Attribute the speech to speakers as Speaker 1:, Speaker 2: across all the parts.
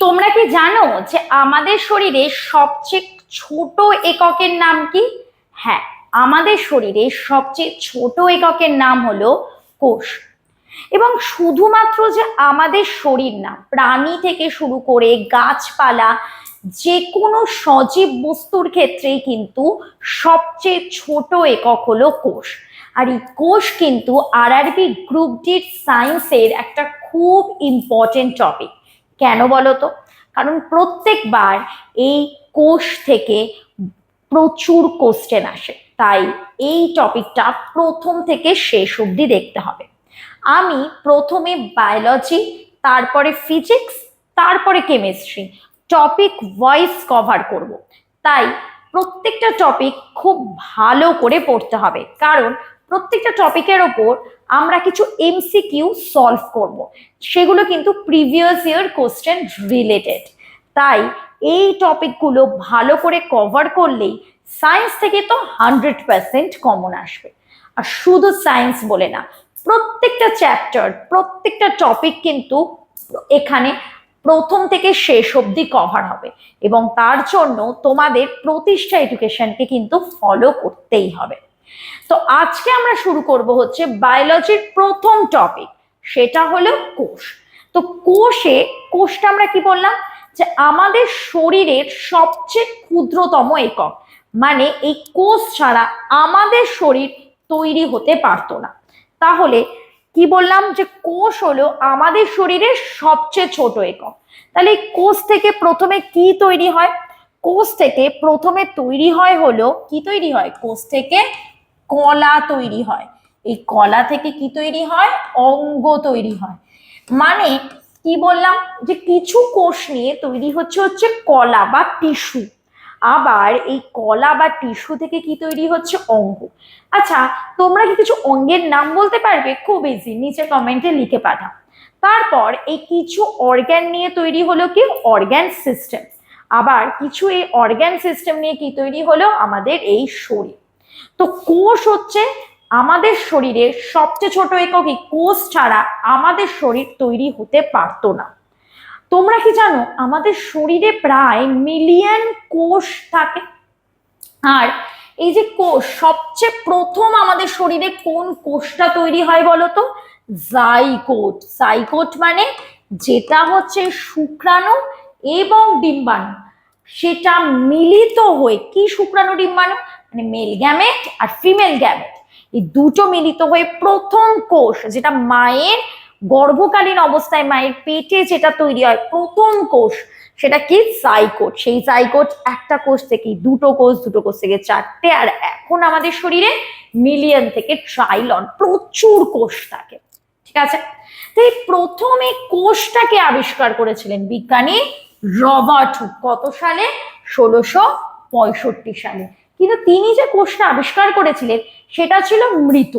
Speaker 1: তোমরা কি জানো যে আমাদের শরীরে সবচেয়ে ছোট এককের নাম কি? হ্যাঁ, আমাদের শরীরে সবচেয়ে ছোট এককের নাম হলো কোষ। এবং শুধুমাত্র যে আমাদের শরীর না, প্রাণী থেকে শুরু করে গাছপালা, যে কোনো সজীব বস্তুর ক্ষেত্রেই কিন্তু সবচেয়ে ছোট একক হলো কোষ। আর এই কোষ কিন্তু আরআরবি গ্রুপ ডি সায়েন্সের একটা খুব ইম্পর্টেন্ট টপিক। কেন বলো তো? কারণ প্রত্যেকবার এই কোষ থেকে প্রচুর কোশ্চেন আসে, তাই এই টপিকটা প্রথম থেকে শেষ অবধি দেখতে হবে। আমি প্রথমে বায়োলজি, তারপরে ফিজিক্স, তারপরে কেমিস্ট্রি টপিক ওয়াইজ কভার করব। তাই প্রত্যেকটা টপিক খুব ভালো করে পড়তে হবে, কারণ প্রত্যেকটা টপিকের ওপর আমরা কিছু এমসিকিউ সলভ করব, সেগুলো কিন্তু প্রিভিয়াস ইয়ার কোশ্চেন রিলেটেড। তাই এই টপিকগুলো ভালো করে কভার করলেই সায়েন্স থেকে তো 100% কমন আসবে। আর শুধু সায়েন্স বলে না, প্রত্যেকটা চ্যাপ্টার, প্রত্যেকটা টপিক কিন্তু এখানে প্রথম থেকে শেষ অবধি কভার হবে, এবং তার জন্য তোমাদের প্রতিষ্ঠা এডুকেশনকে কিন্তু ফলো করতেই হবে। তো আজকে আমরা শুরু করব হচ্ছে বায়োলজির প্রথম টপিক, সেটা হলো কোষ। তো কোষটা আমরা কি বললাম, যে আমাদের শরীরের সবচেয়ে ক্ষুদ্রতম একক, মানে এই কোষ ছাড়া আমাদের শরীর তৈরি হতে পারতো না। তাহলে কি বললাম, যে কোষ হলো আমাদের শরীরের সবচেয়ে ছোট একক। তাহলে এই কোষ থেকে প্রথমে কি তৈরি হয়? কোষ থেকে প্রথমে তৈরি হয় হলো, কি তৈরি হয়? কোষ থেকে কলা তৈরি হয়। এই কলা থেকে কি তৈরি হয়? অঙ্গ তৈরি হয়। মানে কি বললাম, যে কিছু কোষ নিয়ে তৈরি হচ্ছে কলা বা টিস্যু, আবার এই কলা বা টিস্যু থেকে কি তৈরি হচ্ছে? অঙ্গ। আচ্ছা, তোমরা কি কিছু অঙ্গের নাম বলতে পারবে? খুব ইজি, নিচে কমেন্টে লিখে পাঠাও। তারপর এই কিছু অর্গ্যান নিয়ে তৈরি হলো কি? Organ system. আবার কিছু এই অর্গ্যান সিস্টেম নিয়ে কি তৈরি হলো? আমাদের এই শরীর। তো কোষ হচ্ছে আমাদের শরীরের সবচেয়ে ছোট একক। এই কোষ ছাড়া আমাদের শরীর তৈরি হতে পারতো না। তোমরা কি জানো আমাদের শরীরে প্রায় মিলিয়ন কোষ থাকে? আর এই যে কোষ, সবচেয়ে প্রথম আমাদের শরীরে কোন কোষটা তৈরি হয় বলো তো? জাইগোট। জাইগোট মানে যেটা হচ্ছে শুক্রাণু এবং ডিম্বাণু, সেটা মিলিত হয়ে, কি শুক্রাণু ডিম্বাণু মানে মেল গ্যামেট আর ফিমেল গ্যামেট, এই দুটো মিলিত হয়ে প্রথম কোষ, যেটা মায়ের গর্ভকালীন অবস্থায় মায়ের পেটে যেটা তৈরি হয় প্রথম কোষ, সেটা কি? জাইগোট। সেই জাইগোট একটা কোষ থেকে দুটো কোষ, দুটো কোষ থেকে চারটে, আর এখন আমাদের শরীরে মিলিয়ন থেকে ট্রাইলন, প্রচুর কোষ থাকে। ঠিক আছে? তো এই প্রথম এই কোষটাকে আবিষ্কার করেছিলেন বিজ্ঞানী রবার্ট হুক। কত সালে? 1665 সালে। কিন্তু তিনি যে কোষটা আবিষ্কার করেছিলেন সেটা ছিল মৃত।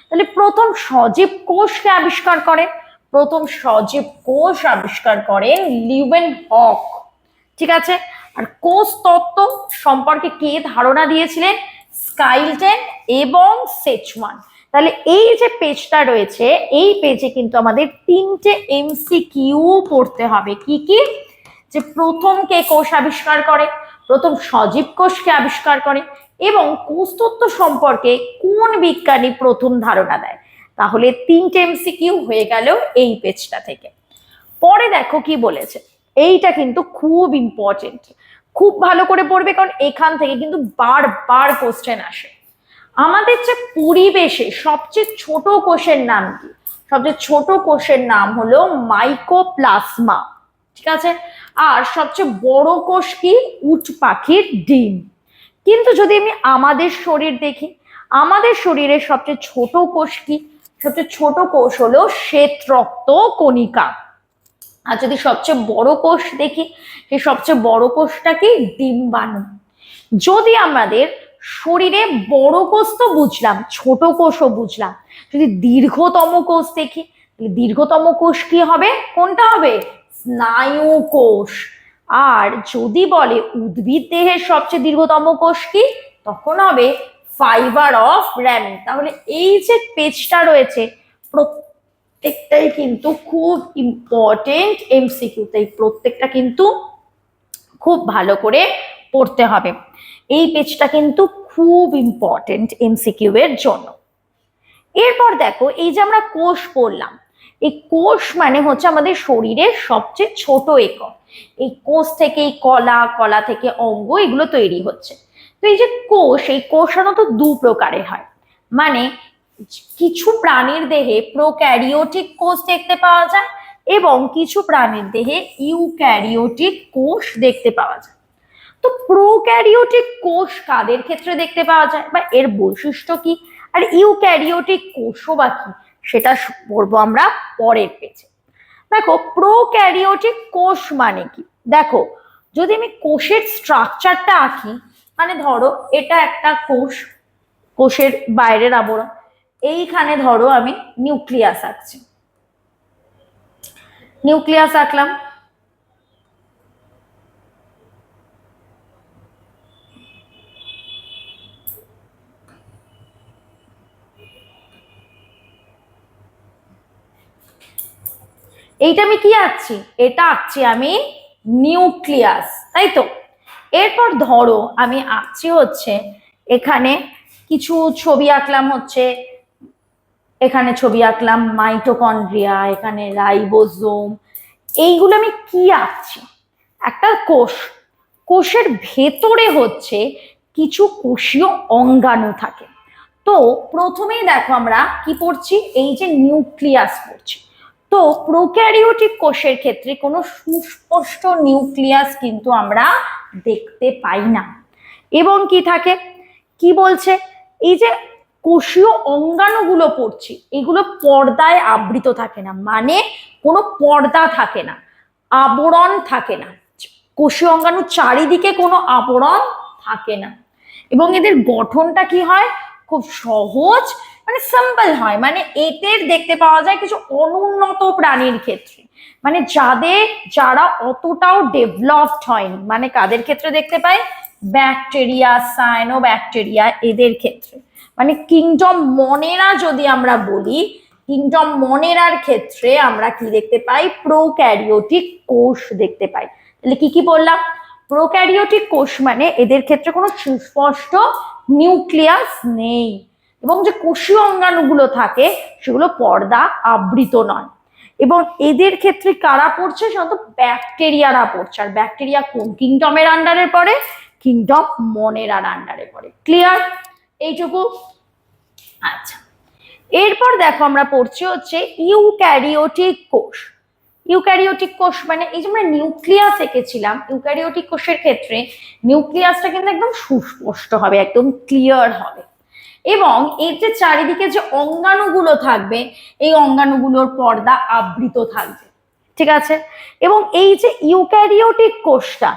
Speaker 1: তাহলে প্রথম সজীব কোষকে আবিষ্কার করেন, প্রথম সজীব কোষ আবিষ্কার করেন লিউবেন হক। ঠিক আছে? আর কোষ তত্ত্ব সম্পর্কে কে ধারণা দিয়েছিলেন? স্কাইলটেন এবং সেচমান। তাহলে এই যে পেজটা রয়েছে, এই পেজে কিন্তু আমাদের তিনটে এমসিকিউ পড়তে হবে। কি কি? যে প্রথম কে কোষ আবিষ্কার করে, প্রথম সজীব কোষকে আবিষ্কার করে, এবং কোষতত্ত্ব সম্পর্কে কোন বিজ্ঞানী প্রথম ধারণা দেয়। তাহলে তিনটে এমসিকিউ হয়ে গেল এই পেজটা থেকে। পরে দেখো কি বলেছে, এইটা কিন্তু খুব ইম্পর্টেন্ট, খুব ভালো করে পড়বে, কারণ এখান থেকে কিন্তু বারবার কোশ্চেন আসে। আমাদের যে পরিবেশে সবচেয়ে ছোট কোষের নাম কি? সবচেয়ে ছোট কোষের নাম হলো মাইকোপ্লাজমা। ঠিক আছে? আর সবচেয়ে বড় কোষ কি? উট পাখির ডিম। কিন্তু যদি আমি আমাদের শরীর দেখি, আমাদের শরীরের সবচেয়ে ছোট কোষ কি? সবচেয়ে ছোট কোষ হলো শ্বেতরক্ত কণিকা। আর যদি সবচেয়ে বড় কোষ দেখি, সেই সবচেয়ে বড় কোষটা কি? ডিম্বাণু। যদি আমাদের শরীরে বড় কোষ তো বুঝলাম, ছোট কোষও বুঝলাম, যদি দীর্ঘতম কোষ দেখি, দীর্ঘতম কোষ কি হবে? কোনটা হবে? স্নায়ু কোষ। আর যদি বলে উদ্ভিদ দেহের সবচেয়ে দীর্ঘতম কোষ কি, তখন হবে ফাইবার অফ র্যামিন। তাহলে এই যে পেজটা রয়েছে, প্রত্যেকটাই কিন্তু খুব ইম্পর্টেন্ট এমসিকিউ, তাই প্রত্যেকটা কিন্তু খুব ভালো করে পড়তে হবে। এই পেজটা কিন্তু খুব ইম্পর্টেন্ট এমসিকিউ এর জন্য। এরপর দেখো, এই যে আমরা কোষ পড়লাম, এই কোষ মানে হচ্ছে আমাদের শরীরের সবচেয়ে ছোট একক। এই কোষ থেকে এই কলা, কলা থেকে অঙ্গ, এগুলো তৈরি হচ্ছে। তো এই যে কোষ, এই কোষ সাধারণত দু প্রকারের হয়। মানে কিছু প্রাণীর দেহে প্রোক্যারিওটিক কোষ দেখতে পাওয়া যায় এবং কিছু প্রাণীর দেহে ইউক্যারিওটিক কোষ দেখতে পাওয়া যায়। তো প্রোক্যারিওটিক কোষ কাদের ক্ষেত্রে দেখতে পাওয়া যায় বা এর বৈশিষ্ট্য কি, আর ইউক্যারিওটিক কোষও বা কি, সেটা পড়বো আমরা পরের পেজে। দেখো, প্রোক্যারিওটিক কোষ মানে কি, দেখো যদি আমি কোষের স্ট্রাকচারটা আঁকি, মানে ধরো এটা একটা কোষ, কোষের বাইরের আবরণ, এইখানে ধরো আমি নিউক্লিয়াস আঁকছি, নিউক্লিয়াস আঁকলাম। এইটা আমি কি আঁকছি, এটা আঁকছি আমি নিউক্লিয়াস, তাই তো। এরপর ধরো আমি আঁকছি হচ্ছে এখানে কিছু ছবি আঁকলাম, হচ্ছে এখানে ছবি আঁকলাম মাইটোকন্ড্রিয়া, এখানে রাইবোজোম। এইগুলো আমি কি আঁকছি, একটা কোষ, কোষের ভেতরে হচ্ছে কিছু কোষীয় অঙ্গাণু থাকে। তো প্রথমেই দেখো আমরা কি পড়ছি, এই যে নিউক্লিয়াস পড়ছি। তো প্রোক্যারিওটিক কোষের ক্ষেত্রে কোনো সুস্পষ্ট নিউক্লিয়াস কিন্তু আমরা দেখতে পাই না। এবং কি থাকে, কি বলছে, এই যে কোষীয় অঙ্গাণুগুলো পড়ছি, এগুলো পর্দায় আবৃত থাকে না, মানে কোনো পর্দা থাকে না, আবরণ থাকে না। কোষীয় অঙ্গাণুর চারিদিকে কোনো আবরণ থাকে না। এবং এদের গঠনটা কি হয়, খুব সহজ, মানে সিম্পল হয়। মানে এদের দেখতে পাওয়া যায় কিছু অনুন্নত প্রাণীর ক্ষেত্রে, মানে যারা অতটাও ডেভেলপড হয়নি, মানে কাদের ক্ষেত্রে দেখতে পাই, ব্যাকটেরিয়া, সায়ানোব্যাকটেরিয়া, এদের ক্ষেত্রে। মানে কিংডম মনেরা যদি আমরা বলি, কিংডম মনেরার ক্ষেত্রে আমরা কি দেখতে পাই, প্রোক্যারিওটিক কোষ দেখতে পাই। তাহলে কি কি বললাম, প্রোক্যারিওটিক কোষ মানে এদের ক্ষেত্রে কোনো সুস্পষ্ট নিউক্লিয়াস নেই, এবং যে কোষীয় অঙ্গাণুগুলো থাকে সেগুলো পর্দা আবৃত নয়। এবং এদের ক্ষেত্রে কারা পড়ছে, সাধারণত ব্যাকটেরিয়ারা পড়ছে। আর ব্যাকটেরিয়া কোন কিংডমের আন্ডারে পড়ে, কিংডম মনেরার আন্ডারে পড়ে। ক্লিয়ার এইটুকু? আচ্ছা, এরপর দেখো আমরা পড়ছি হচ্ছে ইউক্যারিওটিক কোষ। ইউক্যারিওটিক কোষ মানে এই যে আমরা নিউক্লিয়াস এঁকেছিলাম, ইউক্যারিওটিক কোষের ক্ষেত্রে নিউক্লিয়াসটা কিন্তু একদম সুস্পষ্ট হবে, একদম ক্লিয়ার হবে। এবং এর যে চারিদিকে যে অঙ্গাণুগুলো থাকবে, এই অঙ্গাণুগুলোর পর্দা আবৃত থাকবে, ঠিক আছে। এবং এই যে ইউক্যারিওটিক কোষটা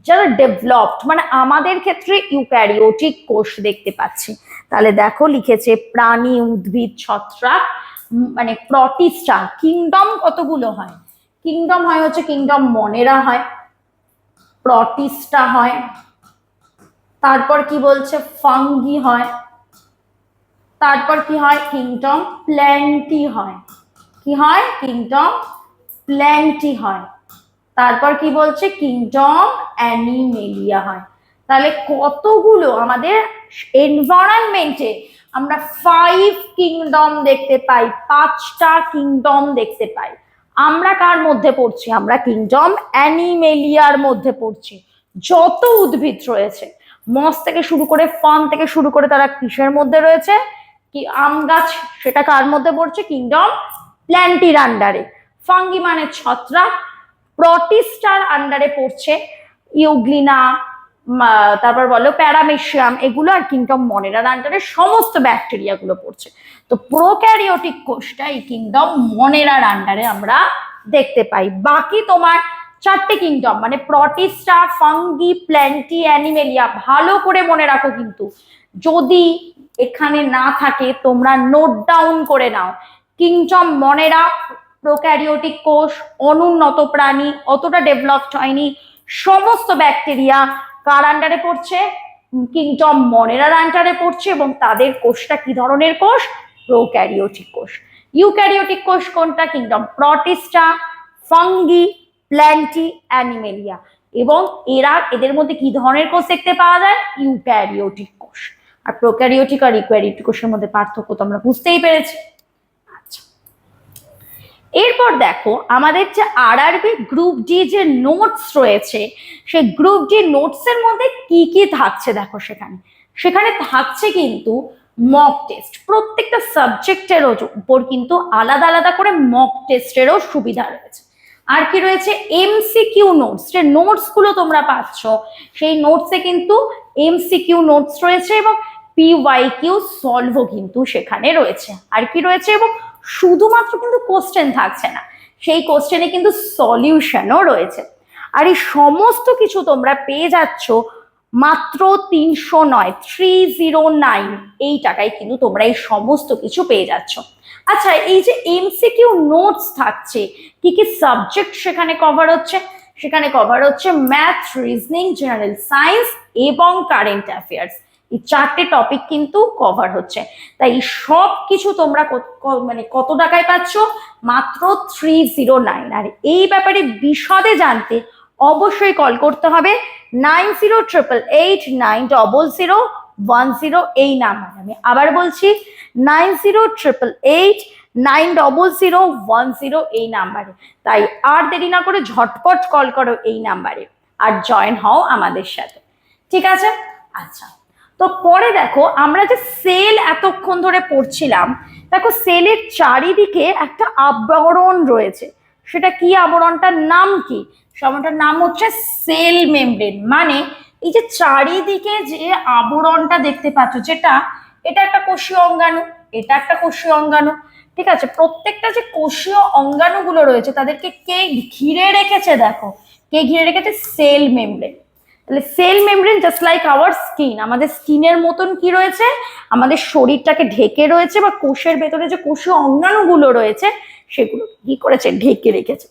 Speaker 1: যারা ডেভেলপড, মানে আমাদের ক্ষেত্রে ইউক্যারিওটিক কোষ দেখতে পাচ্ছি। তাহলে দেখো লিখেছে প্রাণী, উদ্ভিদ, ছত্রাক, মানে প্রটিস্টা। কিংডম কতগুলো হয়, কিংডম হয় হচ্ছে কিংডম মনেরা হয়, প্রটিস্টা হয়, তারপর কি বলছে ফাঙ্গি হয়, তারপর কি হয় কিংডম প্ল্যান্টি হয়, কি হয় কিংডম প্ল্যান্টি হয়, তারপর কি বলছে কিংডম অ্যানিমেলিয়া হয়। তাহলে কতগুলো আমাদের এনভায়রনমেন্টে আমরা 5 কিংডম দেখতে পাই, 5টা কিংডম দেখতে পাই। আমরা কার মধ্যে পড়ছি, আমরা কিংডম অ্যানিমেলিয়ার মধ্যে পড়ছি। যত উদ্ভিদ রয়েছে, মস থেকে শুরু করে ফার্ন থেকে শুরু করে, তারা কিসের মধ্যে রয়েছে, কি আম গাছ, সেটা কার মধ্যে পড়ছে, কিংডম প্ল্যান্টির আন্ডারে। ফাঙ্গি মানে ছত্রাক, প্রটিস্টার আন্ডারে পড়ছে ইউগ্লিনা, তারপর বলো প্যারামেশিয়াম, এগুলো আর কিংডম মনেরার আন্ডারে সমস্ত ব্যাকটেরিয়া গুলো পড়ছে। তো প্রোক্যারিওটিক কোষটা এই কিংডম মনেরার আন্ডারে আমরা দেখতে পাই। বাকি তোমার 4টে কিংডম মানে প্রটিস্টা, ফাঙ্গি, প্ল্যান্টি, অ্যানিমেলিয়া, ভালো করে মনে রাখো কিন্তু, যদি এখানে না থাকে তোমরা নোট ডাউন করে নাও। কিংডম মনেরা প্রোক্যারিওটিক কোষ, অনুন্নত প্রাণী, অতটা ডেভেলপড হয়নি, সমস্ত ব্যাকটেরিয়া কার আন্ডারে পড়ছে, কিংডম মনেরার আন্ডারে পড়ছে। এবং তাদের কোষটা কি ধরনের কোষ, প্রোক্যারিওটিক কোষ। ইউক্যারিওটিক কোষ কোনটা? Kingdom Protista, fungi, plenty, Animalia. এবং এদের মধ্যে কি ধরনের কোষ দেখতে পাওয়া যায়? ইউক্যারিওটিক কোষ। আর প্রোক্যারিওটিক আর ইউক্যারিওটিক কোষের মধ্যে পার্থক্য তো আমরা বুঝতেই পেরেছি। আচ্ছা, এরপর দেখো আমাদের যে আরআরবি গ্রুপ ডি যে নোটস রয়েছে, সেই গ্রুপ ডি নোটস এর মধ্যে কি কি থাকছে দেখো। সেখানে থাকছে কিন্তু মক টেস্ট। প্রত্যেকটা সাবজেক্টের উপর কিন্তু আলাদা আলাদা করে মক টেস্টেরও সুবিধা রয়েছে। আর কি রয়েছে? MCQ notes. যে নোটস গুলো তোমরা পাচ্ছ, সেই নোটসে কিন্তু এমসিকিউ নোটস রয়েছে এবং পিওয়াইকিউ সলভও কিন্তু সেখানে রয়েছে। আর কি রয়েছে? এবং শুধুমাত্র কিন্তু কোশ্চেন থাকছে না, সেই কোশ্চেনে কিন্তু সলিউশনও রয়েছে। আর এই সমস্ত কিছু তোমরা পেয়ে যাচ্ছ মাত্র 309 এই টাকায় কিন্তু তোমরা এই সমস্ত কিছু পেয়ে যাচ্ছ। আচ্ছা, এই যে এমসিকিউ নোটস থাকছে, কি কি সাবজেক্ট সেখানে কভার হচ্ছে? সেখানে কভার হচ্ছে ম্যাথ, রিজনিং, জেনারেল সায়েন্স এবং কারেন্ট অ্যাফেয়ার্স। এই 4টে টপিক কিন্তু কভার হচ্ছে। তাই সব কিছু তোমরা কত টাকায় পাচ্ছ? মাত্র 309। আর এই ব্যাপারে বিশদে জানতে অবশ্যই কল করতে হবে 9088890010 এই নাম্বারে। আমি আবার বলছি 9088890010 এই নাম্বারে। তাই আর দেরি না করে ঝটপট কল করো এই নাম্বারে আর জয়েন হও আমাদের সাথে, ঠিক আছে? আচ্ছা, তো পরে দেখো আমরা যে সেল এতক্ষণ ধরে পড়ছিলাম, দেখো সেলের চারিদিকে একটা আবরণ রয়েছে। সেটা কি আবরণটার নাম কি? সবটার নাম হচ্ছে সেল মেমব্রেন। মানে এই যে চারিদিকে যে আবরণটা দেখতে পাচ্ছ, এটা একটা কোষীয় অঙ্গাণু, এটা একটা কোষীয় অঙ্গাণু, ঠিক আছে? প্রত্যেকটা যে কোষীয় অঙ্গাণুগুলো রয়েছে তাদেরকে কে ঘিরে রেখেছে? দেখো, কে ঘিরে রেখেছে? Cell membrane. তাহলে cell membrane just like our skin, আমাদের স্কিনের মতন কি রয়েছে? আমাদের শরীরটাকে ঢেকে রয়েছে, বা কোষের ভেতরে যে কোষীয় অঙ্গাণুগুলো রয়েছে সেগুলো কি করেছে? ঢেকে রেখেছে।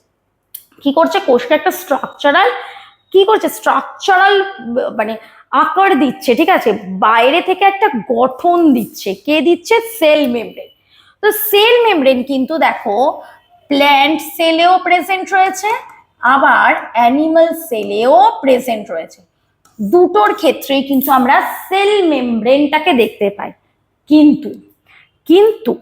Speaker 1: কি করছে? কোষকে একটা স্ট্রাকচারাল মানে আকার দিচ্ছে, ঠিক আছে? বাইরে থেকে একটা গঠন দিচ্ছে। কে দিচ্ছে? Cell membrane. তো সেল মেমব্রেন কিন্তু দেখো প্ল্যান্ট সেলেও প্রেজেন্ট রয়েছে, আবার অ্যানিমাল সেলেও প্রেজেন্ট রয়েছে। দুটোর ক্ষেত্রেই কিন্তু আমরা সেল মেমব্রেনটাকে দেখতে পাই। কিন্তু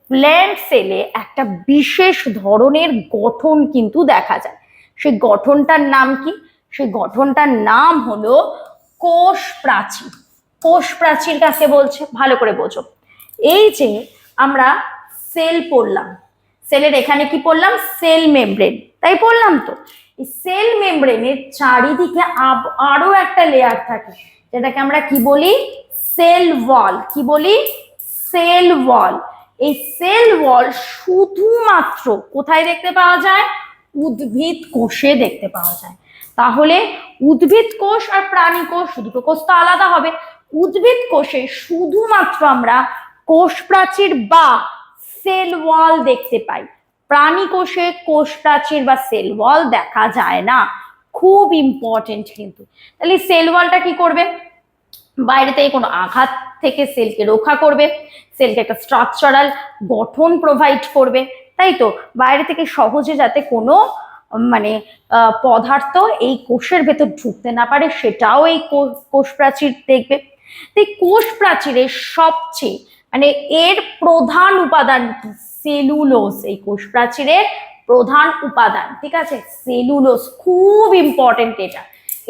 Speaker 1: প্ল্যান্ট সেলে একটা বিশেষ ধরনের গঠন কিন্তু দেখা যায়। সেই গঠনটার নাম কি? সেই গঠনটার নাম হলো কোষ প্রাচীর। কোষ প্রাচীর কাকে বলছে? ভালো করে বোঝো। এই যে আমরা সেল পড়লাম, সেলের এখানে কি পড়লাম? সেল মেমব্রেন, তাই পড়লাম তো। এই সেল মেমব্রেনের চারিদিকে আরো একটা লেয়ার থাকে, যেটাকে আমরা কি বলি? Cell wall. কি বলি? Cell wall. এই সেল ওয়াল শুধুমাত্র কোথায় দেখতে পাওয়া যায়? উদ্ভিদ কোষে দেখতে পাওয়া যায়। তাহলে উদ্ভিদ কোষ আর প্রাণী কোষ, দুটো কোষ তো আলাদা হবে। উদ্ভিদ কোষে শুধুমাত্র আমরা কোষ প্রাচীর বা সেল ওয়াল দেখতে পাই। প্রাণী কোষে কোষ প্রাচীর বা সেল ওয়াল দেখা যায় না। খুব ইম্পর্টেন্ট কিন্তু। তাহলে সেল ওয়ালটা কি করবে? বাইরে থেকে কোনো আঘাত থেকে সেলকে রক্ষা করবে, সেলকে একটা স্ট্রাকচারাল গঠন প্রোভাইড করবে, তাই তো? বাইরে থেকে সহজে যাতে কোনো পদার্থ এই কোষের ভেতর ঢুকতে না পারে, সেটাও এই কোষ প্রাচীর দেখবে। তাই কোষ প্রাচীরের সবচেয়ে এর প্রধান উপাদান কি? সেলুলোজ। এই কোষ প্রাচীরের প্রধান উপাদান, ঠিক আছে? সেলুলোজ। খুব ইম্পর্টেন্ট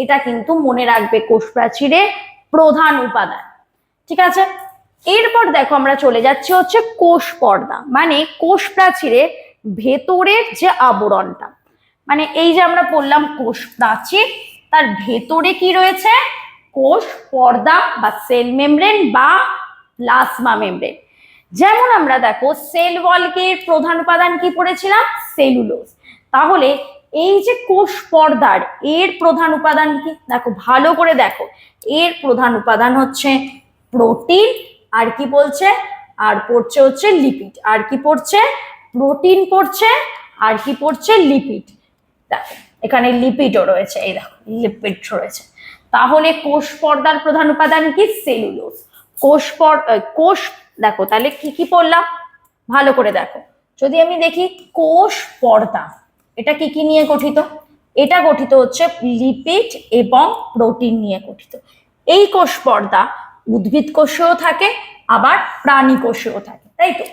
Speaker 1: এটা কিন্তু মনে রাখবে, কোষ প্রাচীরের প্রধান উপাদান, ঠিক আছে? এরপর দেখো আমরা চলে যাচ্ছি হচ্ছে কোষ পর্দা। মানে কোষ প্রাচীরের ভেতরের যে আবরণটা, এই যে আমরা বললাম কোষ প্রাচীর, তার ভেতরে কি রয়েছে? কোষ পর্দা বা সেল মেমব্রেন বা প্লাজমা মেমব্রেন। যেমন আমরা দেখো সেল ওয়ালকে প্রধান উপাদান কি পড়েছিলাম? সেলুলোজ। তাহলে এই যে কোষ পর্দার এর প্রধান উপাদান কি? দেখো, ভালো করে দেখো। এর প্রধান উপাদান হচ্ছে প্রোটিন। আর কি বলছে? আর পড়ছে হচ্ছে লিপিড। আর কি পড়ছে? প্রোটিন পড়ছে, আর কি পড়ছে? লিপিড। দেখো এখানে লিপিডও রয়েছে, এই দেখো লিপিড রয়েছে। তাহলে কোষ পর্দার প্রধান উপাদান কি? সেলুলোজ। কোষ দেখো তাহলে কি কি পড়লাম? ভালো করে দেখো। যদি আমি দেখি কোষ পর্দা, এটা কি কি নিয়ে গঠিত? এটা গঠিত হচ্ছে লিপিড এবং প্রোটিন নিয়ে গঠিত। এই কোষ পর্দা উদ্ভিদ কোষেও থাকে, আবার প্রাণী কোষেও থাকে, তাই তো?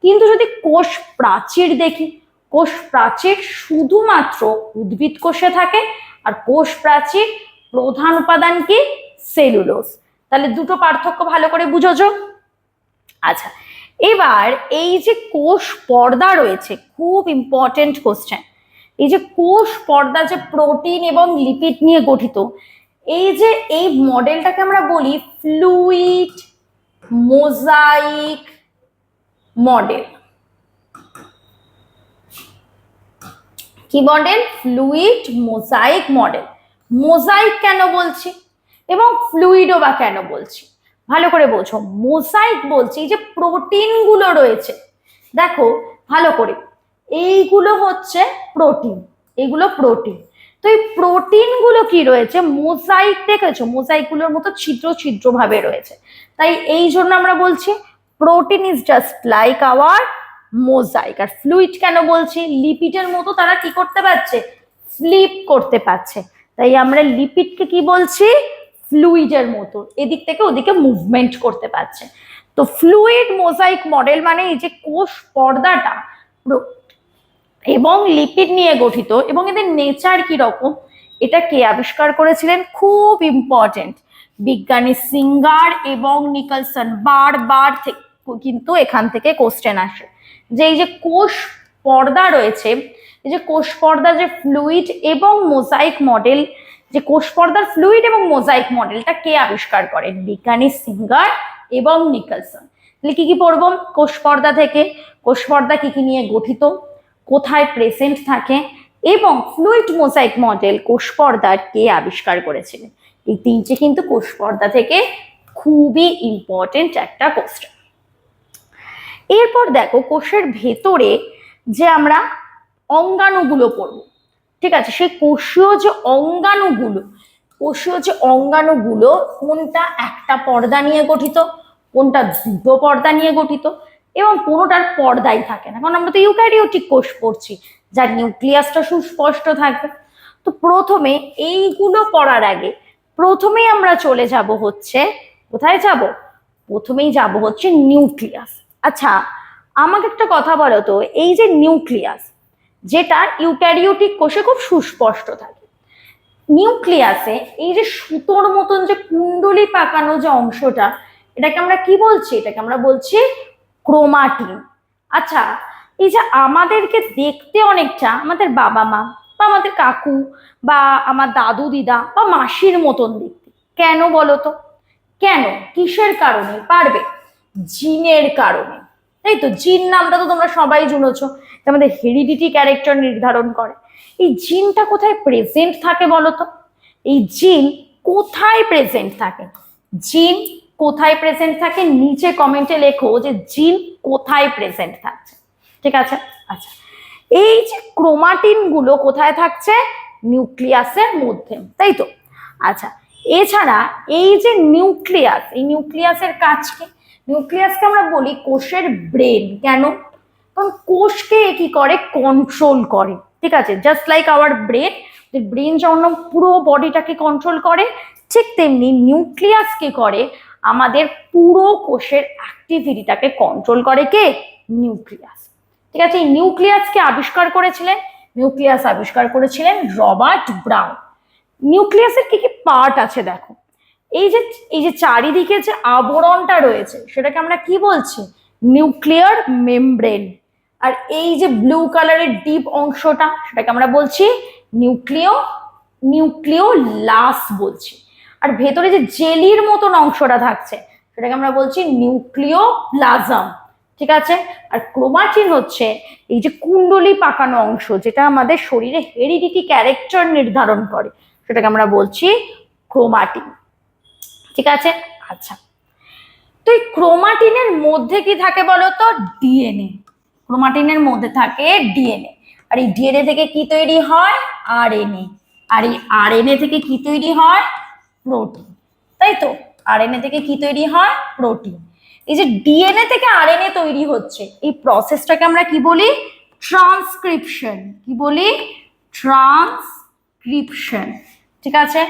Speaker 1: কিন্তু যদি কোষ প্রাচীর দেখি, কোষ প্রাচীর শুধুমাত্র উদ্ভিদ কোষে থাকে, আর কোষ প্রাচীর প্রধান উপাদান কি? সেলুলোজ। তাহলে দুটো পার্থক্য ভালো করে বুঝোছো। আচ্ছা, এবার এই যে কোষ পর্দা রয়েছে, খুব ইম্পর্টেন্ট কোশ্চেন, এই যে কোষ পর্দা যে প্রোটিন এবং লিপিড নিয়ে গঠিত, এই যে এই মডেলটাকে আমরা বলি ফ্লুইড মোজাইক মডেল। কি model? Fluid mosaic model. Mosaic কেন বলছি এবং ফ্লুইডও বা কেন বলছি, ভালো করে বোঝো। মোজাইক বলছি যে প্রোটিন গুলো রয়েছে, দেখো ভালো করে, এইগুলো হচ্ছে প্রোটিন, এগুলো প্রোটিন। তো এই প্রোটিন গুলো কি রয়েছে? মোজাইক, দেখেছো মোজাইক গুলোর মতো ছিদ্র ছিদ্র ভাবে রয়েছে, তাই এই জন্য আমরা বলছি protein is just like our mosaic. আর ফ্লুইড কেন বলছি? লিপিডের মতো তারা কি করতে পারছে? ফ্লিপ করতে পারছে, তাই আমরা লিপিডকে কি বলছি? ফ্লুইডের মতো, এদিক থেকে ওদিকে মুভমেন্ট করতে পারছে। তো ফ্লুইড মোজাইক মডেল মানে এই যে কোষ পর্দাটা এবং লিপিড নিয়ে গঠিত, এবং এদের নেচার কি রকম, এটা কে আবিষ্কার করেছিলেন? খুব ইম্পর্টেন্ট, বিজ্ঞানী সিঙ্গার এবং নিকলসন। বারবার কিন্তু এখান থেকে কোশ্চেন আসে যে এই যে কোষ পর্দা রয়েছে, এই যে কোষ পর্দা যে ফ্লুইড এবং মোজাইক মডেল, যে কোষ পর্দার ফ্লুইড এবং মোজাইক মডেলটা কে আবিষ্কার করেন? বিজ্ঞানী সিঙ্গার এবং নিকলসন। তাহলে কি কি পড়বো কোষ পর্দা থেকে? কোষ পর্দা কি কি নিয়ে গঠিত, কোথায় প্রেজেন্ট থাকে, এবং ফ্লুইড মোজাইক মডেল কোষ পর্দার কে আবিষ্কার করেছিলেন। এই তিনটে কিন্তু কোষ পর্দা থেকে খুবই ইম্পর্টেন্ট একটা কোশ্চেন। এরপর দেখো কোষের ভেতরে যে আমরা অঙ্গাণুগুলো পড়বো, ঠিক আছে? সেই কোষীয় যে অঙ্গাণুগুলো কোনটা একটা পর্দা নিয়ে গঠিত, কোনটা দুটো পর্দা নিয়ে গঠিত, এবং কোনোটার পর্দাই থাকে না, কারণ আমরা তো ইউক্যারিওটিক কোষ পড়ছি যার নিউক্লিয়াসটা সুস্পষ্ট থাকবে। তো প্রথমে এইগুলো পড়ার আগে প্রথমেই আমরা চলে যাব হচ্ছে, কোথায় যাব? প্রথমেই যাব হচ্ছে নিউক্লিয়াস। আচ্ছা, আমাকে একটা কথা বলো তো, এই যে নিউক্লিয়াস, যেটা ইউক্যারিওটিক কোষে খুব সুস্পষ্ট থাকে, নিউক্লিয়াসে এই যে সুতোর মতন যে কুণ্ডলি পাকানো যে অংশটা, এটাকে আমরা কি বলছি? এটাকে আমরা বলছি ক্রোমাটিন। আচ্ছা, এই যে আমাদেরকে দেখতে অনেকটা আমাদের বাবা মা বা আমাদের কাকু বা আমার দাদু দিদা বা মাসির মতন দেখতে, কেন বলো তো? কেন, কিসের কারণে পারবে? জিনের কারণে, তাই তো? জিন নামটা তো তোমরা সবাই শুনেছ, আমাদের হেরিডিটি ক্যারেক্টার নির্ধারণ করে। এই জিনটা কোথায় প্রেজেন্ট থাকে বলো তো? এই জিন কোথায় প্রেজেন্ট থাকে? জিন কোথায় প্রেজেন্ট থাকে নিচে কমেন্টে লেখো যে জিন কোথায় প্রেজেন্ট থাকছে, ঠিক আছে? আচ্ছা, এই যে ক্রোমাটিন গুলো কোথায় থাকছে? নিউক্লিয়াসের মধ্যে, তাই তো? আচ্ছা, এছাড়া এই যে নিউক্লিয়াস, এই নিউক্লিয়াসের কাজ কি? নিউক্লিয়াসকে আমরা বলি কোষের ব্রেন। কেন? কারণ কোষকে কি করে? কন্ট্রোল করে, ঠিক আছে? Just like hour brain, brain যেমন পুরো বডিটাকে কন্ট্রোল করে, ঠিক তেমনি নিউক্লিয়াস কি করে? আমাদের পুরো কোষের অ্যাক্টিভিটিটাকে কন্ট্রোল করে কে? নিউক্লিয়াস, ঠিক আছে? এই নিউক্লিয়াসকে আবিষ্কার করেছিলেন, নিউক্লিয়াস আবিষ্কার করেছিলেন রবার্ট ব্রাউন। নিউক্লিয়াসের কি কি পার্ট আছে দেখো, এই যে চারিদিকে যে আবরণটা রয়েছে সেটাকে আমরা কি বলছি? Nuclear membrane. আর এই যে ব্লু কালারের ডিপ অংশটা, সেটাকে আমরা বলছি নিউক্লিওলাস বলছি। আর ভেতরে যে জেলির মতন অংশটা থাকছে সেটাকে আমরা বলছি নিউক্লিওপ্লাজম, ঠিক আছে? আর ক্রোমাটিন হচ্ছে এই যে কুণ্ডলি পাকানো অংশ, যেটা আমাদের শরীরে হেরিডিটি ক্যারেক্টার নির্ধারণ করে, সেটাকে আমরা বলছি ক্রোমাটিন, ঠিক আছে? আচ্ছা, তো এই ক্রোমাটিনের মধ্যে কি থাকে বলো তো? ডিএনএ। ক্রোমাটিনের মধ্যে থাকে ডিএনএ, আর এই ডিএনএ থেকে কি তৈরি হয়? আরএনএ। আর এই আরএনএ থেকে কি তৈরি হয়? প্রোটিন, তাই তো? আরএনএ থেকে কি তৈরি হয়? প্রোটিন। এই যে ডিএনএ থেকে আরএনএ তৈরি হচ্ছে, এই প্রসেসটাকে আমরা কি বলি? ট্রান্সক্রিপশন। কি বলি? ট্রান্সক্রিপশন। ঠিক আছে।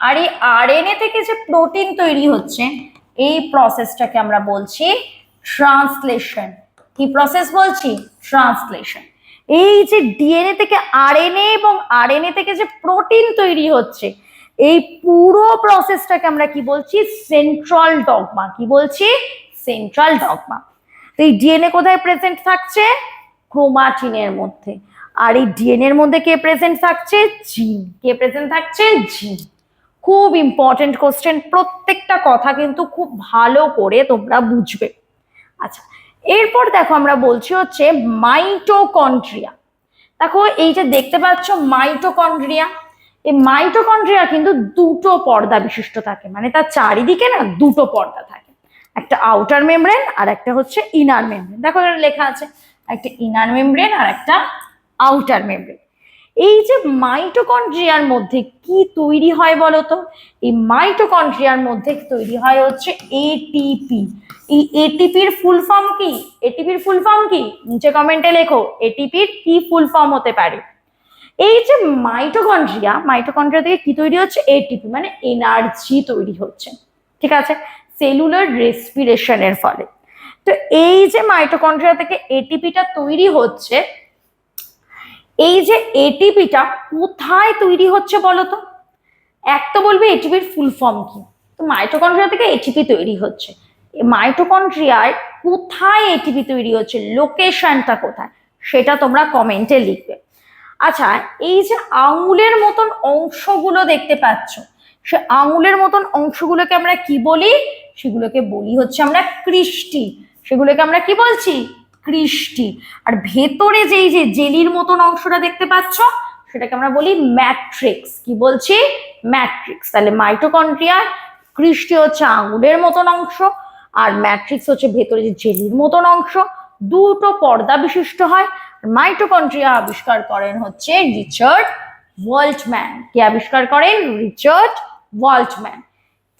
Speaker 1: আর এই আরএনএ থেকে যে প্রোটিন তৈরি হচ্ছে, এই প্রসেসটাকে আমরা বলছি ট্রান্সলেশন। কি প্রসেস বলছি? ট্রান্সলেশন। এই যে ডিএনএ থেকে আরএনএ এবং আরএনএ থেকে যে প্রোটিন তৈরি হচ্ছে, এই পুরো প্রসেসটাকে আমরা কি বলছি? Central dogma. কি বলছি? Central dogma. তো এই ডিএনএ কোথায় প্রেজেন্ট থাকছে? ক্রোমাটিনের মধ্যে। আর এই ডিএনএ এর মধ্যে কে প্রেজেন্ট থাকছে? জিন। কে প্রেজেন্ট থাকছে? জিন। খুব ইম্পর্টেন্ট কোশ্চেন, প্রত্যেকটা কথা কিন্তু খুব ভালো করে তোমরা বুঝবে। আচ্ছা, এরপর দেখো আমরা বলছি হচ্ছে মাইটোকন্ড্রিয়া। দেখো এই যে দেখতে পাচ্ছ মাইটোকন্ড্রিয়া, এই মাইটোকন্ড্রিয়া কিন্তু দুটো পর্দা বিশিষ্ট থাকে, মানে তার চারিদিকে না দুটো পর্দা থাকে, একটা আউটার মেমব্রেন আর একটা হচ্ছে ইনার মেমব্রেন। দেখো এখানে লেখা আছে একটা ইনার মেমব্রেন আর একটা আউটার মেমব্রেন। এই যে মাইটোকন্ড্রিয়ার মধ্যে কি তৈরি হয় বলতো? এই মাইটোকন্ড্রিয়ার মধ্যে তৈরি হয় হচ্ছে এটিপি। এই এটিপির ফুল ফর্ম কি? এটিপির ফুল ফর্ম কি? নিচে কমেন্টে লেখো এটিপির কি ফুল ফর্ম হতে পারে। এই যে মাইটোকন্ড্রিয়া থেকে কি তৈরি হচ্ছে? এটিপি, মানে এনার্জি তৈরি হচ্ছে। ঠিক আছে, সেলুলার রেসপিরেশনের ফলে। তো এই যে মাইটোকন্ড্রিয়া থেকে এটিপিটা তৈরি হচ্ছে, এই যে এটিপিটা কোথায় তৈরি হচ্ছে বলতো? এক তো বলবে এটিপির ফুল ফর্ম কি, তো মাইটোকন্ড্রিয়া থেকে এটিপি তৈরি হচ্ছে, মাইটোকন্ড্রিয়ায় কোথায় এটিপি তৈরি হচ্ছে, লোকেশনটা কোথায়, সেটা তোমরা কমেন্টে লিখবে। আচ্ছা, এই যে আঙুলের মতন অংশগুলো দেখতে পাচ্ছ, সে আঙুলের মতন অংশগুলোকে আমরা কি বলি? সেগুলোকে বলি হচ্ছে আমরা ক্রিস্টি। সেগুলোকে আমরা কি বলছি? ক্রিস্টি। আর ভেতরে যেই যে জেলির মতন অংশটা দেখতে পাচ্ছ, সেটাকে আমরা বলি ম্যাট্রিক্স। কি বলছি? ম্যাট্রিক্স। তাহলে মাইটোকন্ড্রিয়া ক্রিস্টি হচ্ছে আঙুলের মতন অংশ, আর ম্যাট্রিক্স হচ্ছে ভেতরে যে জেলির মতন অংশ, দুটো পর্দা বিশিষ্ট হয়। মাইটোকন্ড্রিয়া আবিষ্কার করেন হচ্ছে রিচার্ড ওয়াল্টম্যান। কে আবিষ্কার করেন? রিচার্ড ওয়াল্টম্যান।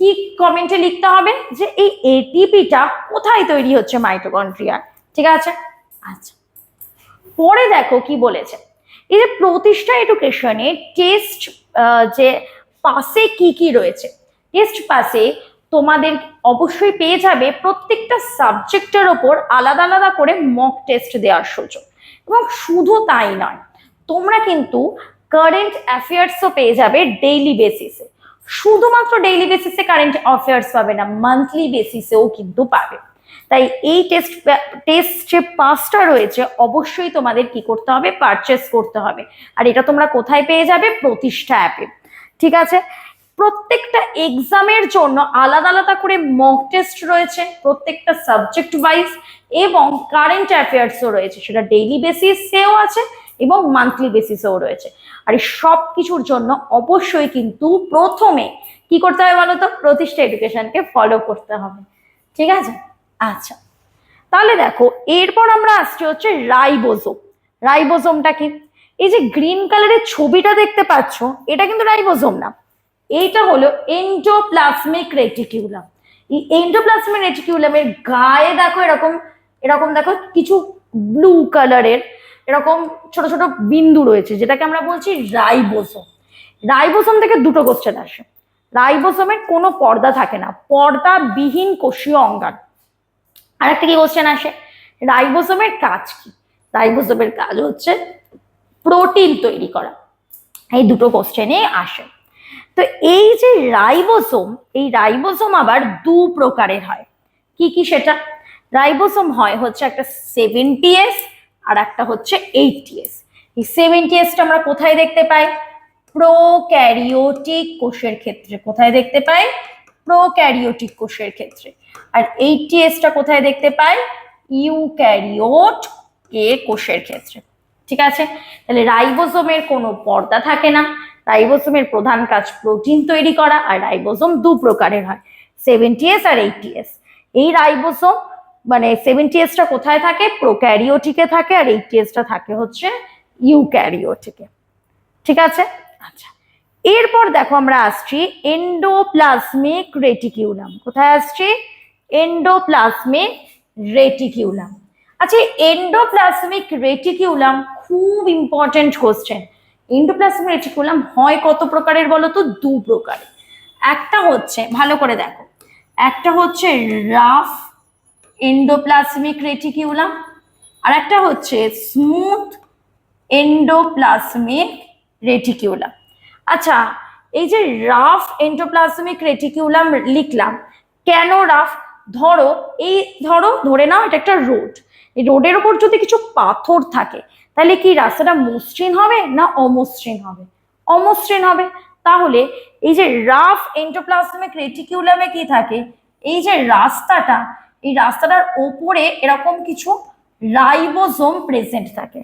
Speaker 1: কি কমেন্টে লিখতে হবে? যে এই এটিপিটা কোথায় তৈরি হচ্ছে? মাইটোকন্ড্রিয়া। ঠিক আছে। আচ্ছা, পরে দেখো কি বলেছে। এই যে প্রতিষ্ঠা এডুকেশনে টেস্ট যে পাসে কি কি রয়েছে, টেস্ট পাসে তোমাদের অবশ্যই পেয়ে যাবে প্রত্যেকটা সাবজেক্টের ওপর আলাদা আলাদা করে মক টেস্ট দেওয়ার সুযোগ। এবং শুধু তাই নয়, তোমরা কিন্তু কারেন্ট অ্যাফেয়ার্সও পেয়ে যাবে ডেইলি বেসিসে। শুধুমাত্র ডেইলি বেসিসে কারেন্ট অ্যাফেয়ার্স পাবে না, মান্থলি বেসিসেও কিন্তু পাবে। তাই এই টেস্ট যে পাসটা রয়েছে অবশ্যই তোমাদের কি করতে হবে? পারচেস করতে হবে। আর এটা তোমরা কোথায় পেয়ে যাবে? প্রতিষ্ঠা অ্যাপে। ঠিক আছে। প্রত্যেকটা এক্সামের জন্য আলাদা আলাদা করে মক টেস্ট রয়েছে, প্রত্যেকটা সাবজেক্ট ওয়াইজ, এবং কারেন্ট অ্যাফেয়ার্সও রয়েছে, সেটা ডেইলি বেসিসেও আছে এবং মান্থলি বেসিসেও রয়েছে। আর এই সব কিছুর জন্য অবশ্যই কিন্তু প্রথমে কি করতে হবে বলতো? প্রতিষ্ঠা এডুকেশনকে ফলো করতে হবে। ঠিক আছে। আচ্ছা, তাহলে দেখো এরপর আমরা আসছি হচ্ছে রাইবোজোম। রাইবোজোমটা কি? এই যে গ্রিন কালারের ছবিটা দেখতে পাচ্ছ, এটা কিন্তু রাইবোজোম না, এইটা হলো এন্ডোপ্লাজমিক রেটিকিউলাম। এই এন্ডোপ্লাজমিক রেটিকিউলামের গায়ে দেখো এরকম এরকম দেখো কিছু ব্লু কালারের এরকম ছোট ছোট বিন্দু রয়েছে, যেটাকে আমরা বলছি রাইবোজোম। রাইবোজোম থেকে দুটো কোশ্চেন আসে। রাইবোজোমের কোনো পর্দা থাকে না, পর্দাবিহীন কোষীয় অঙ্গাণু। আর একটা কি কোশ্চেন আসে? রাইবোজোমের কাজ কি? রাইবোজোমের কাজ হচ্ছে প্রোটিন তৈরি করা। এই দুটো কোশ্চেনে আসে। তো এই যে রাইবোজোম, এই রাইবোজোম আবার দু প্রকারের হয়। কি কি সেটা? রাইবোজোম হয় হচ্ছে একটা 70S আর একটা হচ্ছে 80S। এই 70Sটা আমরা কোথায় দেখতে পাই? প্রোক্যারিওটিক কোষের ক্ষেত্রে। কোথায় দেখতে পাই? প্রোক্যারিওটিক কোষের ক্ষেত্রে। আর 80Sটা কোথায় দেখতে পাই? ইউক্যারিওট কোষের ক্ষেত্রে। ঠিক আছে। তাহলে রাইবোজোমের কোনো পর্দা থাকে না, রাইবোজোমের প্রধান কাজ প্রোটিন তৈরি করা, আর রাইবোজোম দু প্রকারের হয়, 70S আর 80S। এই রাইবোজোম মানে 70Sটা কোথায় থাকে? প্রোক্যারিওটিকে থাকে, আর 80Sটা থাকে হচ্ছে ইউক্যারিওটিকে। ঠিক আছে। আচ্ছা, এরপর দেখো আমরা আসছি এন্ডোপ্লাজমিক রেটিকিউলাম। কোথায় আসছি? Endoplasmic reticulum. আচ্ছা, এন্ডোপ্লাজমিক রেটিকিউলাম খুব ইম্পর্টেন্ট কোশ্চেন। এন্ডোপ্লাজমিক রেটিকুলাম হয় কত প্রকারের বলো তো? দু প্রকারের। একটা হচ্ছে, ভালো করে দেখো, একটা হচ্ছে রাফ এন্ডোপ্লাজমিক রেটিকিউলাম, আর একটা হচ্ছে স্মুথ এন্ডোপ্লাজমিক রেটিকিউলাম। আচ্ছা, এই যে রাফ এন্ডোপ্লাজমিক রেটিকিউলাম লিখলাম, কেন রাফ? ধরে নাও এটা একটা রোড। এই রোডের ওপর যদি কিছু পাথর থাকে, তাহলে কি রাস্তাটা মসৃণ হবে না অমসৃণ হবে? অমসৃণ হবে। তাহলে এই যে রাফ এন্ডোপ্লাজমিক রেটিকিউলামে কি থাকে, এই যে রাস্তাটা, এই রাস্তাটার ওপরে এরকম কিছু রাইবোসোম প্রেজেন্ট থাকে।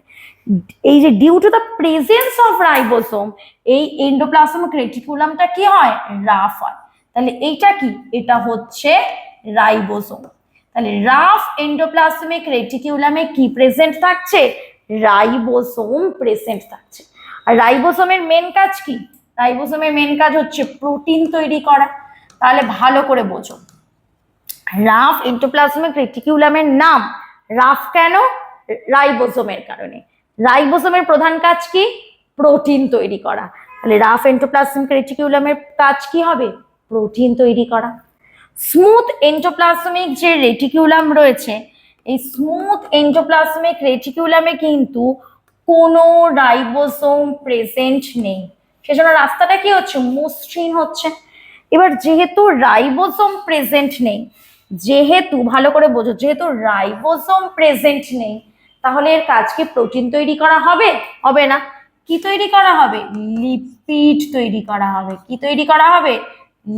Speaker 1: এই যে due to the presence of ribosome, এই এন্ডোপ্লাজমিক রেটিকুলামটা কি হয়? রাফ হয়। তাহলে এইটা কি? এটা হচ্ছে রাইবোসোম। তাহলে রাফ এন্ডোপ্লাজমিক রেটিকুলামে কি প্রেজেন্ট থাকছে? রাইবোসোম প্রেজেন্ট থাকছে। আর রাইবোসোমের মেন কাজ কি? রাইবোসোমের মেন কাজ হচ্ছে প্রোটিন তৈরি করা। তাহলে ভালো করে বোঝো, রাফ এন্ডোপ্লাজমিক রেটিকুলামের নাম রাফ কেন? রাইবোসোমের কারণে। রাইবোসোমের প্রধান কাজ কি? প্রোটিন তৈরি করা। তাহলে রাফ এন্ডোপ্লাজমিক রেটিকুলামের কাজ কি হবে? প্রোটিন তৈরি করা। স্মুথ এন্ডোপ্লাজমিক যে রেটিকুলাম রয়েছে, এই স্মুথ এন্ডোপ্লাজমিক রেটিকুলামে কিন্তু কোনো রাইবোসোম প্রেজেন্ট নেই, সেজন্য রাস্তাটা কি হচ্ছে? মসৃণ হচ্ছে। এবার যেহেতু রাইবোসোম প্রেজেন্ট নেই, যেহেতু ভালো করে বোঝো, যেহেতু রাইবোসোম প্রেজেন্ট নেই, তাহলে এর কাজ কি? প্রোটিন তৈরি করা হবে? হবে না। কি তৈরি করা হবে? লিপিড তৈরি করা হবে। কি তৈরি করা হবে?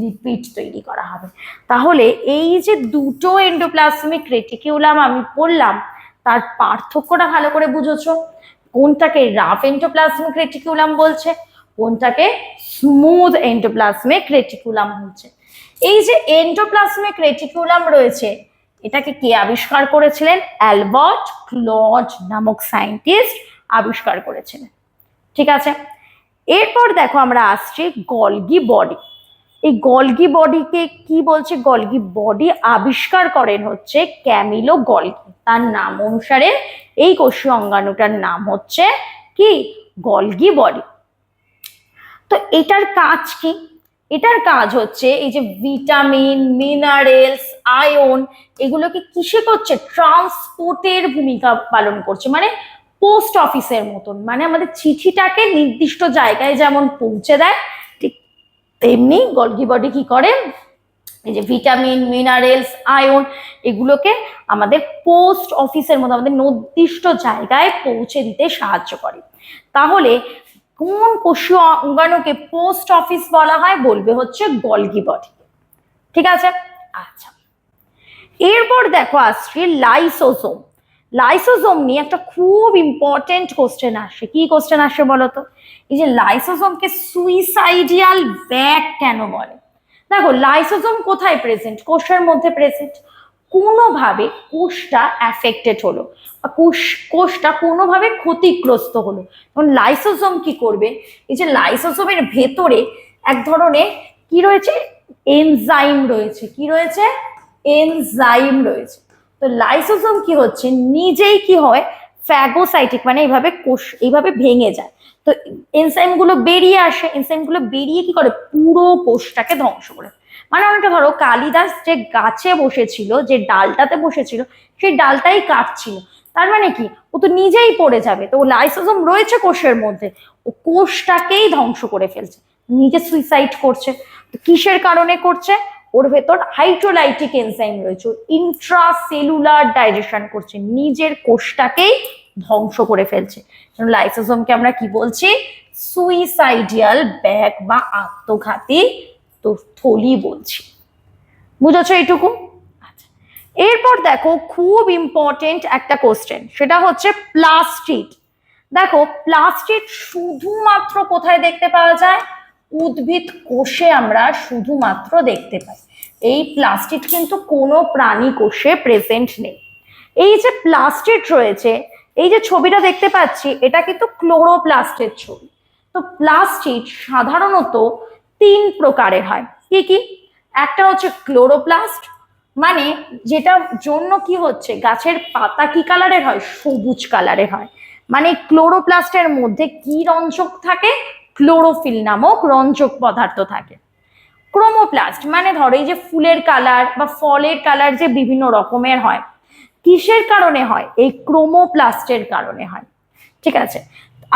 Speaker 1: লিপিড তৈরি করা হবে। তাহলে এই যে দুটো এন্ডোপ্লাজমিক রেটিকিউলাম আমি পড়লাম, তার পার্থক্যটা ভালো করে বুঝেছো? কোনটাকে রাফ এন্ডোপ্লাজমিক রেটিকুলাম বলছে, কোনটাকে স্মুথ এন্ডোপ্লাজমিক রেটিকুলাম বলছে। এই যে এন্ডোপ্লাজমিক রেটিকুলাম রয়েছে, এটাকে কে আবিষ্কার করেছিলেন? অ্যালবার্ট ক্লড নামক সায়েন্টিস্ট আবিষ্কার করেছিলেন। ঠিক আছে, এরপর দেখো আমরা আসছি গলগি বডি। এই গলগি বডিকে কি বলছে? গলগি বডি আবিষ্কার করেন হচ্ছে ক্যামিলো গলগি। তার নাম অনুসারে এই কোষীয় অঙ্গাণুটার নাম হচ্ছে কি? Golgi body. তো এটার কাজ কি? এটার কাজ হচ্ছে এই যে ভিটামিন, মিনারেলস, আয়ন, এগুলোকে কিসে করছে? ট্রান্সপোর্টের ভূমিকা পালন করছে। মানে পোস্ট অফিসের মতন, মানে আমাদের চিঠিটাকে নির্দিষ্ট জায়গায় যেমন পৌঁছে দেয়, ঠিক তেমনি গলগি বডি কি করে? এই যে ভিটামিন, মিনারেলস, আয়ন, এগুলোকে আমাদের পোস্ট অফিসের মতো আমাদের নির্দিষ্ট জায়গায় পৌঁছে দিতে সাহায্য করে। তাহলে কোন কোষীয় অঙ্গাণুকে পোস্ট অফিস বলা হয়? বলবে হচ্ছে গলগি বডি। ঠিক আছে, আচ্ছা। এরপর দেখো আসছে লাইসোসোম। লাইসোসোম নিয়ে একটা খুব ইম্পর্টেন্ট কোশ্চেন আসে। কি কোশ্চেন আসে বলো তো? এই যে লাইসোসোমকে সুইসাইডিয়াল ব্যাগ কেন বলে? দেখো, লাইসোসোম কোথায় প্রেজেন্ট? কোষের মধ্যে প্রেজেন্ট। কোনোভাবে কোষটা অ্যাফেক্টেড হলো, কোষটা কোনোভাবে ক্ষতিগ্রস্ত হলো, তখন লাইসোসোম কি করবে? এই যে লাইসোসোমের ভেতরে এক ধরনের কি রয়েছে? এনজাইম রয়েছে। কি রয়েছে? এনজাইম রয়েছে। তো লাইসোসোম কি হচ্ছে? নিজেই কি হয়? ফ্যাগোসাইটিক, মানে এইভাবে কোষ এইভাবে ভেঙে যায়। তো এনজাইমগুলো বেরিয়ে আসে, এনজাইমগুলো বেরিয়ে কি করে? পুরো কোষটাকে ধ্বংস করে। মানে অনেকটা ধরো কালিদাস যে গাছে বসেছিল, যে ডালটাতে বসেছিল, সেই ডালটাই কাটছিল, তার মানে কি? ও তো নিজেই পড়ে যাবে। তো লাইসোসোম রয়েছে কোষের মধ্যে, ও কোষটাকেই ধ্বংস করে ফেলছে, নিজে সুইসাইড করছে। কিসের কারণে করছে? ওর ভেতর হাইড্রোলাইটিক এনজাইম রয়েছে, ইন্ট্রাসেলুলার ডাইজেশন করছে, নিজের কোষটাকেই ধ্বংস করে ফেলছে। লাইসোসোমকে আমরা কি বলছি? সুইসাইডিয়াল ব্যাগ বা আত্মঘাতী তো থলি বলছি। বুঝেছো এইটুকু? আচ্ছা, এরপর দেখো খুব ইম্পর্টেন্ট একটা কোশ্চেন, সেটা হচ্ছে প্লাস্টিড। দেখো, প্লাস্টিড শুধুমাত্র কোথায় দেখতে পাওয়া যায়? উদ্ভিদ কোষে আমরা শুধুমাত্র দেখতে পাই। এই প্লাস্টিড কিন্তু কোনো প্রাণী কোষে প্রেজেন্ট নেই। এই যে প্লাস্টিড রয়েছে, এই যে ছবিটা দেখতে পাচ্ছি, এটা কিন্তু ক্লোরোপ্লাস্টের ছবি। তো প্লাস্টিড সাধারণত তিন প্রকারের হয়। কি কি? একটা হচ্ছে ক্লোরোপ্লাস্ট, মানে যেটা জন্য কি হচ্ছে, গাছের পাতা কি কালারের হয়, সবুজ কালারের হয়। মানে ক্লোরোপ্লাস্টের মধ্যে কি রঞ্জক থাকে, ক্লোরোফিল নামক রঞ্জক পদার্থ থাকে। ক্রোমোপ্লাস্ট মানে ধরো এই যে ফুলের কালার বা ফলের কালার যে বিভিন্ন রকমের হয়, কিসের কারণে হয়, এই ক্রোমোপ্লাস্টের কারণে হয়। ঠিক আছে।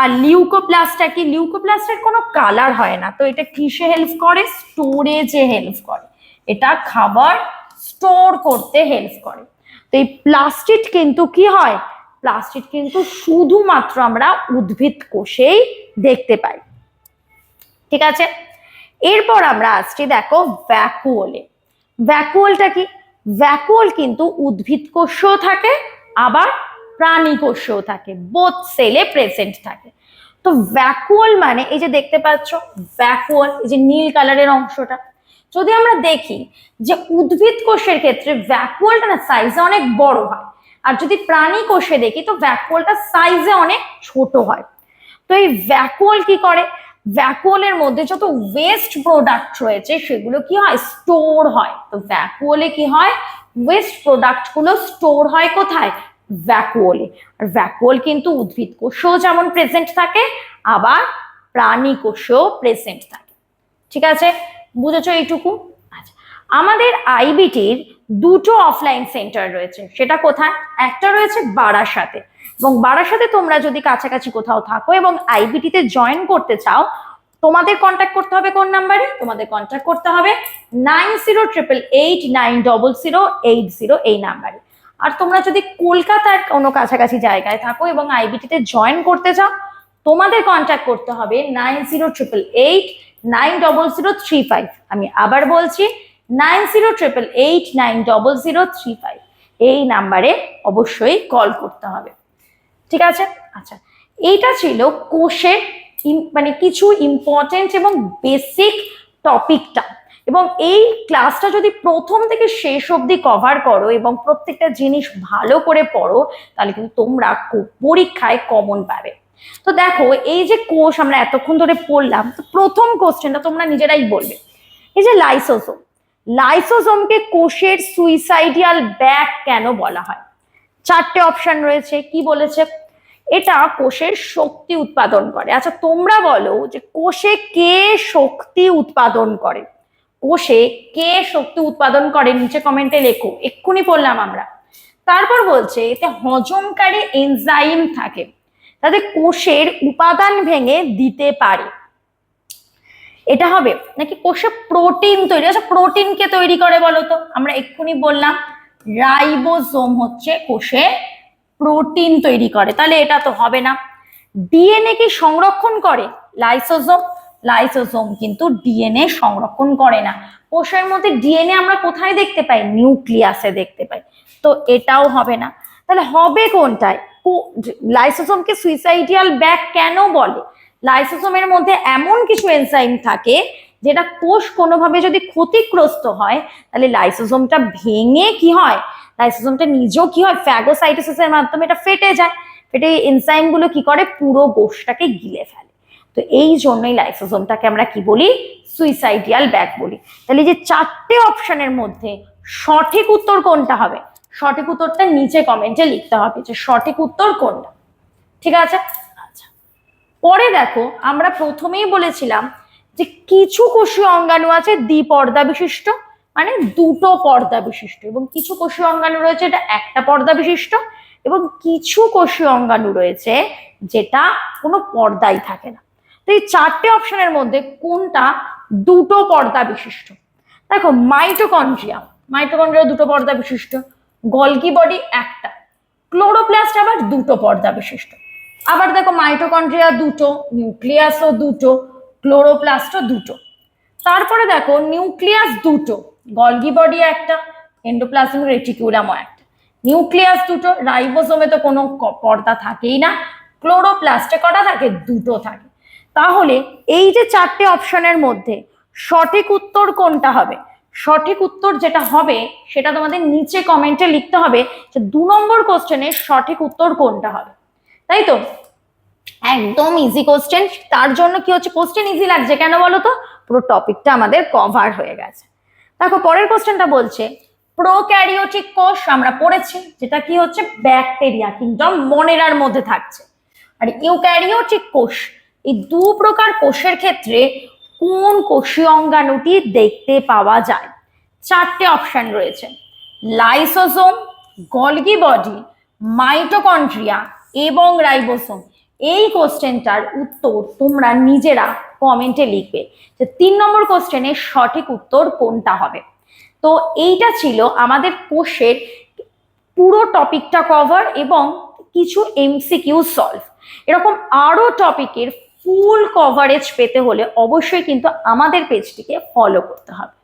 Speaker 1: আর লিউকোপ্লাস্টটা কি, লিউকোপ্লাস্টের কোনো কালার হয় না, তো এটা কিসে হেল্প করে, স্টোরেজে হেল্প করে, এটা খাবার স্টোর করতে হেল্প করে। তো এই প্লাস্টিড কিন্তু কি হয়, প্লাস্টিড কিন্তু শুধুমাত্র আমরা উদ্ভিদ কোষেই দেখতে পাই। ঠিক আছে। এরপর আমরা আসছি দেখো ভ্যাকুওলে। ভ্যাকুওলটা কি, ভ্যাকুওল কিন্তু উদ্ভিদ কোষেও থাকে আবার প্রাণী কোষেও থাকে, বোথ সেলে প্রেজেন্ট থাকে। তো ভ্যাকুওল মানে এই যে দেখতে পাচ্ছ ভ্যাকুওল, এই যে নীল কালারের অংশটা, যদি আমরা দেখি যে উদ্ভিদ কোষের ক্ষেত্রে ভ্যাকুওলটা না সাইজে অনেক বড় হয়, আর যদি প্রাণী কোষে দেখি তো ভ্যাকুওলটা সাইজে অনেক ছোট হয়। তো এই ভ্যাকুওল কি করে, ভ্যাকুওলের মধ্যে যত ওয়েস্ট প্রোডাক্ট রয়েছে সেগুলো কি হয়, স্টোর হয়। তো ভ্যাকুওলে কি হয়, ওয়েস্ট প্রোডাক্ট গুলো স্টোর হয় কোথায়, ভ্যাকুওলে। আর ভ্যাকুওল কিন্তু উদ্ভিদ কোষেও যেমন প্রেজেন্ট থাকে আবার প্রাণী কোষেও প্রেজেন্ট থাকে। ঠিক আছে, বুঝেছো এইটুকু? আচ্ছা, আমাদের আইবিটির দুটো অফলাইন সেন্টার রয়েছে, সেটা কোথায়, একটা রয়েছে বারাসাতে, এবং বারাসাতে তোমরা যদি কাছাকাছি কোথাও থাকো এবং আইবিটিতে জয়েন করতে চাও, তোমাদের কন্ট্যাক্ট করতে হবে কোন নাম্বারে, তোমাদের কন্ট্যাক্ট করতে হবে 9088890080 এই নাম্বারে। আর তোমরা যদি কলকাতার কোনো কাছাকাছি জায়গায় থাকো এবং আইবিটিতে জয়েন করতে চাও, তোমাদের কন্ট্যাক্ট করতে হবে 9088890035। আমি আবার বলছি 9088890035, এই নাম্বারে অবশ্যই কল করতে হবে। ঠিক আছে। আচ্ছা, এইটা ছিল কোষের মানে কিছু ইম্পর্টেন্ট এবং বেসিক টপিকটা। এবং এই ক্লাসটা যদি প্রথম থেকে শেষ অবধি কভার করো এবং প্রত্যেকটা জিনিস ভালো করে পড়ো, তাহলে কিন্তু তোমরা পরীক্ষায় কমন পাবে। তো দেখো এই যে কোষ আমরা এতক্ষণ ধরে পড়লাম, তো প্রথম কোশ্চেনটা তোমরা নিজেরাই বলবে, এই যে লাইসোসোম, লাইসোসোমকে কোষের সুইসাইডিয়াল ব্যাগ কেন বলা হয়? চারটে অপশন রয়েছে, কি বলেছে, এটা কোষের শক্তি উৎপাদন করে। আচ্ছা তোমরা বলো যে কোষে কে শক্তি উৎপাদন করে, কোষে কে শক্তি উৎপাদন করে, নিচে কমেন্টে লেখো, এক্ষুনি পড়লাম আমরা। তারপর বলছে এতে হজমকারী এনজাইম থাকে, তাদের কোষের উপাদান ভেঙে দিতে পারে। এটা হবে নাকি কোষে প্রোটিন তৈরি, আচ্ছা প্রোটিন কে তৈরি করে বলো তো, আমরা এক্ষুনি বললাম রাইবোসোম হচ্ছে কোষে প্রোটিন তৈরি করে, তাহলে এটা তো হবে না। ডিএনএ কি সংরক্ষণ করে, লাইসোসোম, লাইসোসোম কিন্তু ডিএনএ সংরক্ষণ করে না। কোষের মধ্যে ডিএনএ আমরা কোথায় দেখতে পাই, নিউক্লিয়াসে দেখতে পাই, তো এটাও হবে না। তাহলে হবে কোনটায়, লাইসোসোমকে সুইসাইডিয়াল ব্যাগ কেন বলে, লাইসোসোমের মধ্যে এমন কিছু এনজাইম থাকে যেটা কোষ কোনোভাবে যদি ক্ষতিগ্রস্ত হয় তাহলে লাইসোসোমটা ভেঙে কি হয়, লাইসোসোমটা নিজেও কি হয়, ফ্যাগোসাইটোসিসের মাধ্যমে এটা ফেটে যায়, ফেটে এনজাইম গুলো কি করে, পুরো কোষটাকে গিলে ফেলে। তো এই জন্যই লাইসোসোমটাকে আমরা কি বলি, সুইসাইডিয়াল ব্যাগ বলি। তাহলে যে চারটে অপশনের মধ্যে সঠিক উত্তর কোনটা হবে, সঠিক উত্তরটা নিচে কমেন্টে লিখতে হবে যে সঠিক উত্তর কোনটা। ঠিক আছে। আচ্ছা, পরে দেখো আমরা প্রথমেই বলেছিলাম যে কিছু কোষীয় অঙ্গাণু আছে দ্বিপর্দা বিশিষ্ট, মানে দুটো পর্দা বিশিষ্ট, এবং কিছু কোষীয় অঙ্গাণু রয়েছে এটা একটা পর্দা বিশিষ্ট, এবং কিছু কোষীয় অঙ্গাণু রয়েছে যেটা কোনো পর্দাই থাকে না। তো এই চারটে অপশনের মধ্যে কোনটা দুটো পর্দা বিশিষ্ট, দেখো মাইটোকন্ড্রিয়া, মাইটোকন্ড্রিয়া দুটো পর্দা বিশিষ্ট, গলগি বডি একটা, ক্লোরোপ্লাস্ট আবার দুটো পর্দা বিশিষ্ট। আবার দেখো মাইটোকন্ড্রিয়া দুটো, নিউক্লিয়াসও দুটো, ক্লোরোপ্লাস্টও দুটো। তারপরে দেখো নিউক্লিয়াস দুটো, গলগি বডি একটা, এন্ডোপ্লাজমিক রেটিকুলামও একটা, নিউক্লিয়াস দুটো, রাইবোসোমে তো কোনো পর্দা থাকেই না, ক্লোরোপ্লাস্টে কটা থাকে, দুটো থাকে। তাহলে এই যে চারটে অপশনের মধ্যে সঠিক উত্তর কোনটা হবে, সঠিক উত্তর যেটা হবে সেটা তোমাদের নিচে কমেন্টে লিখতে হবে যে 2 নম্বর কোশ্চেনের সঠিক উত্তর কোনটা হবে। তাই তো, একদম ইজি কোশ্চেন। তার জন্য কি হচ্ছে, কোশ্চেন ইজি লাগছে কেন বলো তো, পুরো টপিকটা আমাদের কভার হয়ে গেছে। দেখো পরের কোশ্চেনটা বলছে প্রোক্যারিওটিক কোষ আমরা পড়েছি, যেটা কি হচ্ছে ব্যাকটেরিয়া কিংডম মনেরার মধ্যে থাকছে। আর ইউক্যারিওটিক কোষ, এই দু প্রকার কোষের ক্ষেত্রে কোন কোষীয় অঙ্গাণুটি দেখতে পাওয়া যায়? চারটে অপশন রয়েছে, লাইসোসোম, গলগি বডি, মাইটোকন্ড্রিয়া এবং রাইবোসোম। এই কোশ্চেনটার উত্তর তোমরা নিজেরা কমেন্টে লিখবে যে 3 নম্বর কোশ্চেনের সঠিক উত্তর কোনটা হবে। তো এইটা ছিল আমাদের কোষের পুরো টপিকটা কভার এবং কিছু এমসিকিউ সলভ। এরকম আরো টপিকের ফুল কভারেজ পেতে হলে অবশ্যই কিন্তু আমাদের পেজটিকে ফলো করতে হবে।